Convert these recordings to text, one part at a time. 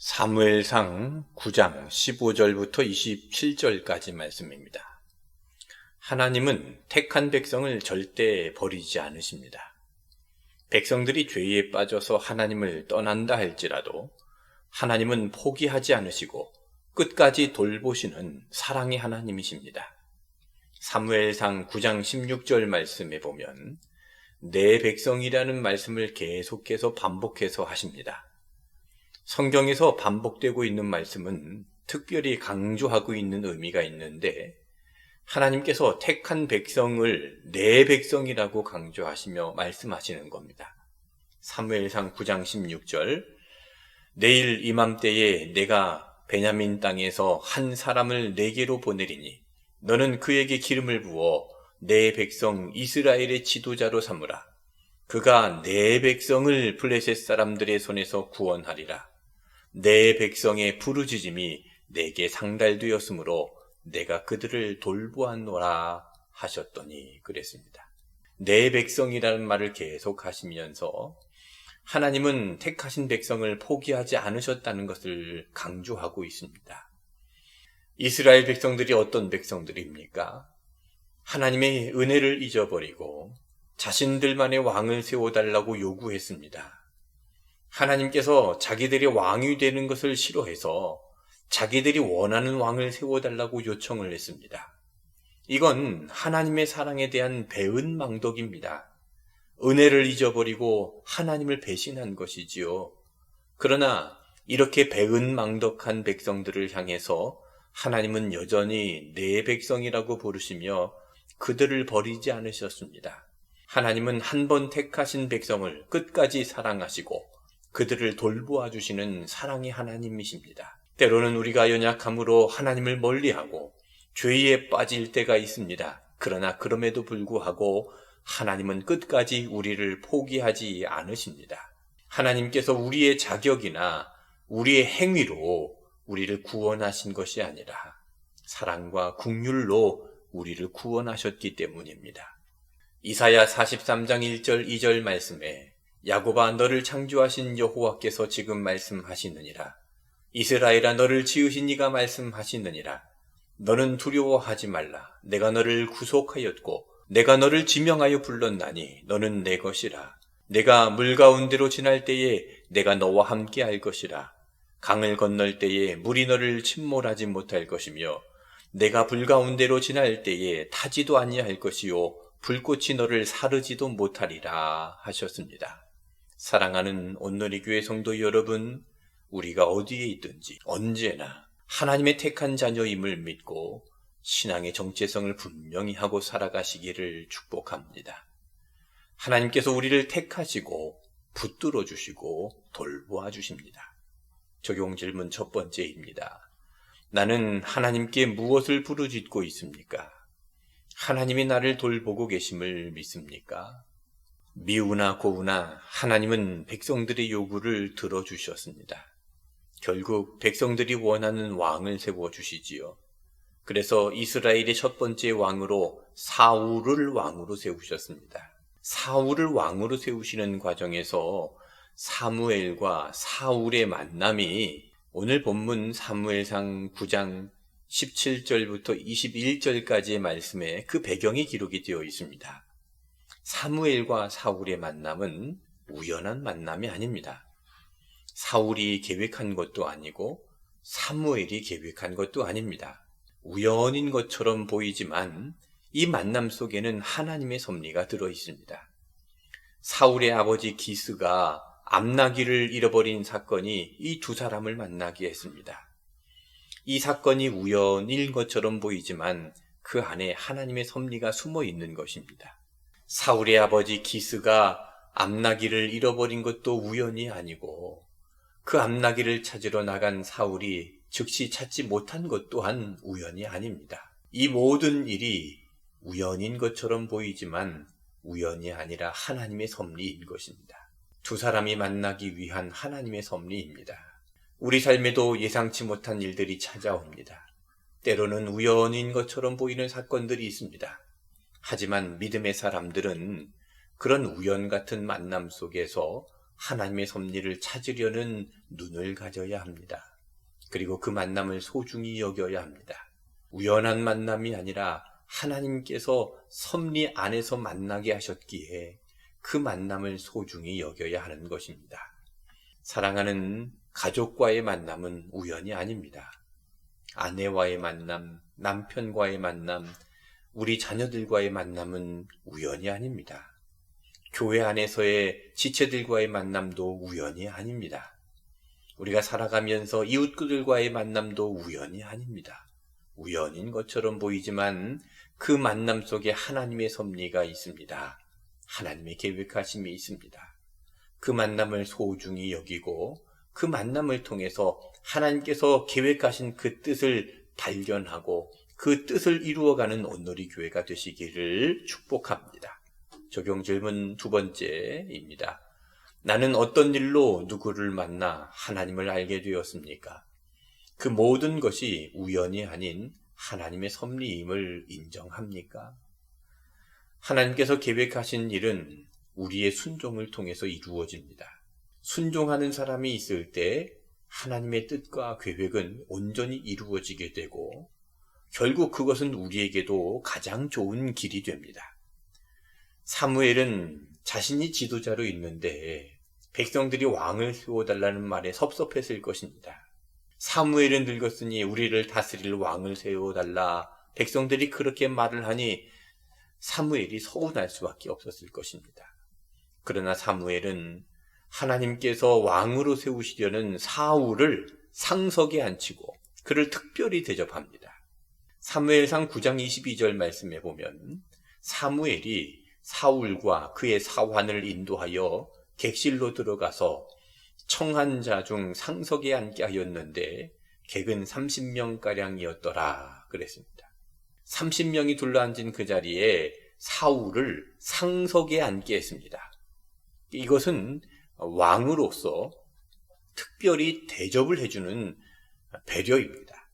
사무엘상 9장 15절부터 27절까지 말씀입니다. 하나님은 택한 백성을 절대 버리지 않으십니다. 백성들이 죄에 빠져서 하나님을 떠난다 할지라도 하나님은 포기하지 않으시고 끝까지 돌보시는 사랑의 하나님이십니다. 사무엘상 9장 16절 말씀에 보면 내 백성이라는 말씀을 계속해서 반복해서 하십니다. 성경에서 반복되고 있는 말씀은 특별히 강조하고 있는 의미가 있는데 하나님께서 택한 백성을 내 백성이라고 강조하시며 말씀하시는 겁니다. 사무엘상 9장 16절 내일 이맘때에 내가 베냐민 땅에서 한 사람을 내게로 보내리니 너는 그에게 기름을 부어 내 백성 이스라엘의 지도자로 삼으라. 그가 내 백성을 블레셋 사람들의 손에서 구원하리라. 내 백성의 부르짖음이 내게 상달되었으므로 내가 그들을 돌보았노라 하셨더니 그랬습니다. 내 백성이라는 말을 계속 하시면서 하나님은 택하신 백성을 포기하지 않으셨다는 것을 강조하고 있습니다. 이스라엘 백성들이 어떤 백성들입니까? 하나님의 은혜를 잊어버리고 자신들만의 왕을 세워달라고 요구했습니다. 하나님께서 자기들이 왕이 되는 것을 싫어해서 자기들이 원하는 왕을 세워달라고 요청을 했습니다. 이건 하나님의 사랑에 대한 배은망덕입니다. 은혜를 잊어버리고 하나님을 배신한 것이지요. 그러나 이렇게 배은망덕한 백성들을 향해서 하나님은 여전히 내 백성이라고 부르시며 그들을 버리지 않으셨습니다. 하나님은 한 번 택하신 백성을 끝까지 사랑하시고 그들을 돌보아 주시는 사랑의 하나님이십니다. 때로는 우리가 연약함으로 하나님을 멀리하고 죄에 빠질 때가 있습니다. 그러나 그럼에도 불구하고 하나님은 끝까지 우리를 포기하지 않으십니다. 하나님께서 우리의 자격이나 우리의 행위로 우리를 구원하신 것이 아니라 사랑과 긍휼로 우리를 구원하셨기 때문입니다. 이사야 43장 1절 2절 말씀에 야곱아 너를 창조하신 여호와께서 지금 말씀하시느니라. 이스라엘아 너를 지으신 이가 말씀하시느니라. 너는 두려워하지 말라. 내가 너를 구속하였고 내가 너를 지명하여 불렀나니 너는 내 것이라. 내가 물 가운데로 지날 때에 내가 너와 함께 할 것이라. 강을 건널 때에 물이 너를 침몰하지 못할 것이며 내가 불 가운데로 지날 때에 타지도 아니할 것이요 불꽃이 너를 사르지도 못하리라 하셨습니다. 사랑하는 온누리 교회 성도 여러분, 우리가 어디에 있든지 언제나 하나님의 택한 자녀임을 믿고 신앙의 정체성을 분명히 하고 살아가시기를 축복합니다. 하나님께서 우리를 택하시고 붙들어 주시고 돌보아 주십니다. 적용 질문 첫 번째입니다. 나는 하나님께 무엇을 부르짖고 있습니까? 하나님이 나를 돌보고 계심을 믿습니까? 미우나 고우나 하나님은 백성들의 요구를 들어주셨습니다. 결국 백성들이 원하는 왕을 세워주시지요. 그래서 이스라엘의 첫 번째 왕으로 사울을 왕으로 세우셨습니다. 사울을 왕으로 세우시는 과정에서 사무엘과 사울의 만남이 오늘 본문 사무엘상 9장 17절부터 21절까지의 말씀에 그 배경이 기록이 되어 있습니다. 사무엘과 사울의 만남은 우연한 만남이 아닙니다. 사울이 계획한 것도 아니고 사무엘이 계획한 것도 아닙니다. 우연인 것처럼 보이지만 이 만남 속에는 하나님의 섭리가 들어 있습니다. 사울의 아버지 기스가 암나귀를 잃어버린 사건이 이 두 사람을 만나게 했습니다. 이 사건이 우연인 것처럼 보이지만 그 안에 하나님의 섭리가 숨어 있는 것입니다. 사울의 아버지 기스가 암나귀를 잃어버린 것도 우연이 아니고 그 암나귀를 찾으러 나간 사울이 즉시 찾지 못한 것 또한 우연이 아닙니다. 이 모든 일이 우연인 것처럼 보이지만 우연이 아니라 하나님의 섭리인 것입니다. 두 사람이 만나기 위한 하나님의 섭리입니다. 우리 삶에도 예상치 못한 일들이 찾아옵니다. 때로는 우연인 것처럼 보이는 사건들이 있습니다. 하지만 믿음의 사람들은 그런 우연 같은 만남 속에서 하나님의 섭리를 찾으려는 눈을 가져야 합니다. 그리고 그 만남을 소중히 여겨야 합니다. 우연한 만남이 아니라 하나님께서 섭리 안에서 만나게 하셨기에 그 만남을 소중히 여겨야 하는 것입니다. 사랑하는 가족과의 만남은 우연이 아닙니다. 아내와의 만남, 남편과의 만남, 우리 자녀들과의 만남은 우연이 아닙니다. 교회 안에서의 지체들과의 만남도 우연이 아닙니다. 우리가 살아가면서 이웃들과의 만남도 우연이 아닙니다. 우연인 것처럼 보이지만 그 만남 속에 하나님의 섭리가 있습니다. 하나님의 계획하심이 있습니다. 그 만남을 소중히 여기고 그 만남을 통해서 하나님께서 계획하신 그 뜻을 발견하고 그 뜻을 이루어가는 온누리 교회가 되시기를 축복합니다. 적용 질문 두 번째입니다. 나는 어떤 일로 누구를 만나 하나님을 알게 되었습니까? 그 모든 것이 우연이 아닌 하나님의 섭리임을 인정합니까? 하나님께서 계획하신 일은 우리의 순종을 통해서 이루어집니다. 순종하는 사람이 있을 때 하나님의 뜻과 계획은 온전히 이루어지게 되고 결국 그것은 우리에게도 가장 좋은 길이 됩니다. 사무엘은 자신이 지도자로 있는데 백성들이 왕을 세워달라는 말에 섭섭했을 것입니다. 사무엘은 늙었으니 우리를 다스릴 왕을 세워달라. 백성들이 그렇게 말을 하니 사무엘이 서운할 수밖에 없었을 것입니다. 그러나 사무엘은 하나님께서 왕으로 세우시려는 사울을 상석에 앉히고 그를 특별히 대접합니다. 사무엘상 9장 22절 말씀에 보면 사무엘이 사울과 그의 사환을 인도하여 객실로 들어가서 청한 자 중 상석에 앉게 하였는데 객은 30명가량이었더라 그랬습니다. 30명이 둘러앉은 그 자리에 사울을 상석에 앉게 했습니다. 이것은 왕으로서 특별히 대접을 해주는 배려입니다.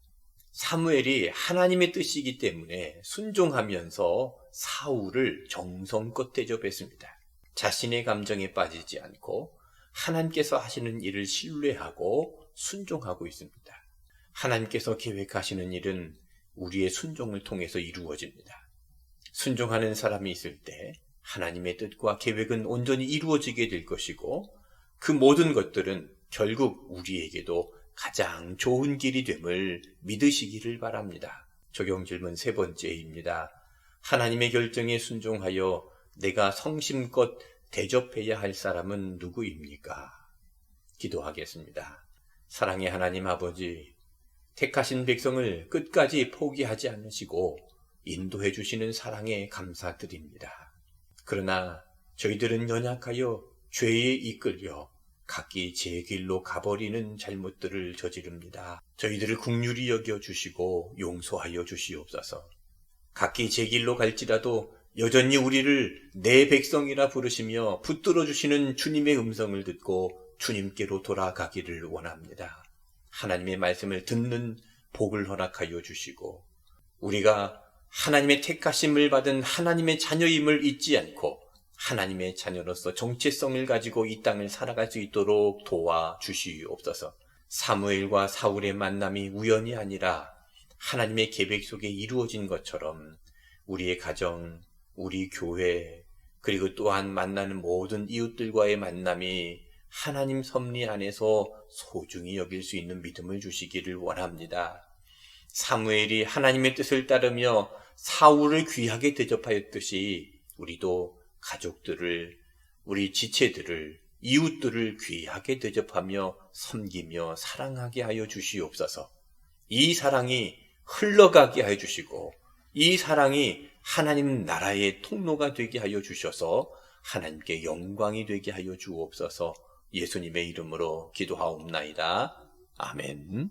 사무엘이 하나님의 뜻이기 때문에 순종하면서 사울을 정성껏 대접했습니다. 자신의 감정에 빠지지 않고 하나님께서 하시는 일을 신뢰하고 순종하고 있습니다. 하나님께서 계획하시는 일은 우리의 순종을 통해서 이루어집니다. 순종하는 사람이 있을 때 하나님의 뜻과 계획은 온전히 이루어지게 될 것이고 그 모든 것들은 결국 우리에게도 가장 좋은 길이 됨을 믿으시기를 바랍니다. 적용 질문 세 번째입니다. 하나님의 결정에 순종하여 내가 성심껏 대접해야 할 사람은 누구입니까? 기도하겠습니다. 사랑의 하나님 아버지, 택하신 백성을 끝까지 포기하지 않으시고 인도해 주시는 사랑에 감사드립니다. 그러나 저희들은 연약하여 죄에 이끌려 각기 제 길로 가버리는 잘못들을 저지릅니다. 저희들을 긍휼히 여겨 주시고 용서하여 주시옵소서. 각기 제 길로 갈지라도 여전히 우리를 내 백성이라 부르시며 붙들어 주시는 주님의 음성을 듣고 주님께로 돌아가기를 원합니다. 하나님의 말씀을 듣는 복을 허락하여 주시고 우리가 하나님의 택하심을 받은 하나님의 자녀임을 잊지 않고 하나님의 자녀로서 정체성을 가지고 이 땅을 살아갈 수 있도록 도와주시옵소서. 사무엘과 사울의 만남이 우연이 아니라 하나님의 계획 속에 이루어진 것처럼 우리의 가정, 우리 교회, 그리고 또한 만나는 모든 이웃들과의 만남이 하나님 섭리 안에서 소중히 여길 수 있는 믿음을 주시기를 원합니다. 사무엘이 하나님의 뜻을 따르며 사울을 귀하게 대접하였듯이 우리도 가족들을, 우리 지체들을, 이웃들을 귀하게 대접하며 섬기며 사랑하게 하여 주시옵소서. 이 사랑이 흘러가게 하여 주시고 이 사랑이 하나님 나라의 통로가 되게 하여 주셔서 하나님께 영광이 되게 하여 주옵소서. 예수님의 이름으로 기도하옵나이다. 아멘.